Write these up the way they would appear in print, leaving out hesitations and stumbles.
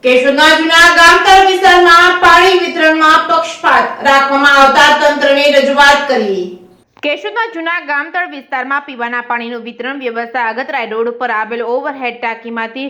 કેશોદના જૂના ગામતળ વિસ્તારમાં પાણી વિતરણમાં પક્ષપાત રાખવામાં આવતા તંત્રને રજૂઆત કરી। કેશોદના જૂના ગામતળ વિસ્તારમાં પીવાના પાણીનું વિતરણ વ્યવસ્થા આગતરાય રોડ પર આવેલ ઓવરહેડ ટાંકીમાંથી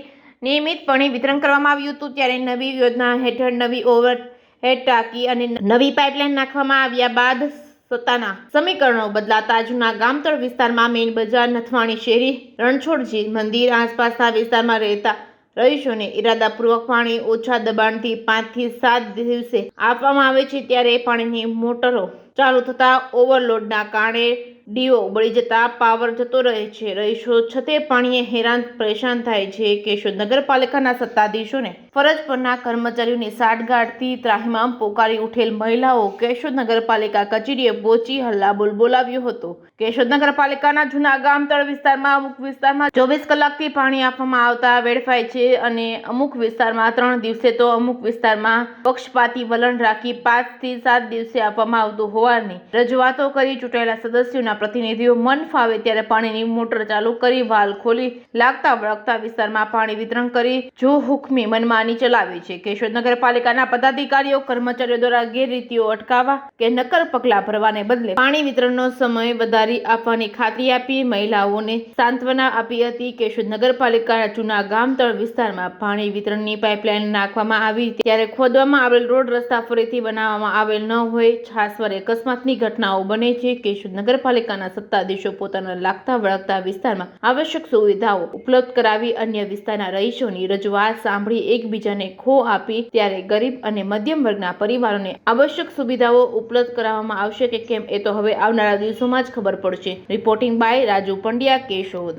નિયમિતપણે વિતરણ કરવામાં આવ્યું હતું। ત્યારે નવી યોજના હેઠળ નવી ઓવરહેડ ટાંકી અને નવી પાઇપલાઇન નાખવામાં આવ્યા બાદ સત્તાના સમીકરણો બદલાતા જૂના ગામતળ વિસ્તારમાં મેઇન બજાર, નથવાણી શેરી, રણછોડજી મંદિર આસપાસના વિસ્તારમાં રહેતા રહીશોને ઇરાદાપૂર્વક પાણી ઓછા દબાણથી 5 થી 7 દિવસે આપવામાં આવે છે। ત્યારે પાણીની મોટરો ચાલુ થતા ઓવરલોડના કારણે ડીઓ બળી જતા પાવર જતો રહે છે। રહીશો છતે પાણીએ હેરાન પરેશાન થાય છે। કેશોદ નગરપાલિકાના સત્તાધીશોને ફરજ પરના કર્મચારીઓની સાઠગાંઠથી ત્રાહિમામ પોકારી ઉઠેલ મહિલાઓ કેશોદ નગરપાલિકા કચેરીએ પહોંચી હલ્લાબોલ બોલાવ્યો હતો। કેશોદ નગરપાલિકાના જૂના ગામતળ વિસ્તારમાં અમુક વિસ્તારમાં 24 કલાકથી પાણી આપવામાં આવતા વેડફાય છે અને અમુક વિસ્તારમાં 3 દિવસે તો અમુક વિસ્તારમાં પક્ષપાતી વલણ રાખી 5 થી 7 દિવસે આપવામાં આવતું હોવાની રજૂઆતો કરી ચૂંટાયેલા સદસ્યોના પ્રતિનિધિઓ મન ફાવે ત્યારે પાણીની મોટર ચાલુ કરી વાલ ખોલી લાગતા વળગતા વિસ્તારમાં પાણી વિતરણ કરી જો હુકમી મનમાની ચલાવે છે। કેશોદ નગરપાલિકાના પદાધિકારીઓ કર્મચારીઓ દ્વારા ગેરરીતિઓ અટકાવવા કે નક્કર પગલાં ભરવાને બદલે પાણી વિતરણનો સમય વધારી આપવાની ખાતરી આપી મહિલાઓને સાંત્વના આપી હતી। કેશોદ નગરપાલિકાના જૂના ગામતળ વિસ્તારમાં પાણી વિતરણની પાઇપલાઇન નાખવામાં આવી ત્યારે ખોદવામાં આવેલ રોડ રસ્તા ફરીથી બનાવવામાં આવેલ ન હોય છાસવારે અકસ્માતની ઘટનાઓ બને છે। કેશોદ નગરપાલિકાના સત્તાધીશો પોતાના લાગતા વળગતા વિસ્તારમાં આવશ્યક સુવિધાઓ ઉપલબ્ધ કરાવી અન્ય વિસ્તારના રહીશોની રજૂઆત સાંભળી એકબીજાને ખો આપી ત્યારે ગરીબ અને મધ્યમ વર્ગના પરિવારોને આવશ્યક સુવિધાઓ ઉપલબ્ધ કરાવવામાં આવશે કે કેમ એ તો હવે આવનારા દિવસોમાં જ ખબર પડશે। Reporting by Raju Pandya, Keshod.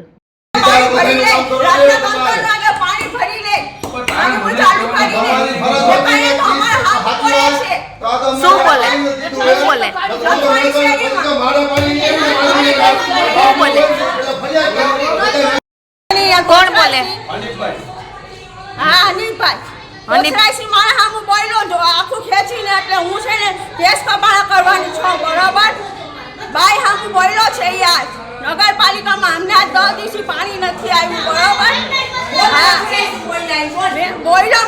કોણ બોલે? હા, અનિલભાઈ અનિલભાઈ મારા હામું બોલ્યો જો આખું ખેંચીને એટલે હું છે ને કેસ કબાળા કરવાની છું, બરોબર? બાઈ હામું બોલ્યો છે યાર, નગરપાલિકામાં અમને આજ 10 દિવસથી પાણી નથી આવ્યું, બરોબર? હા બોલ્યો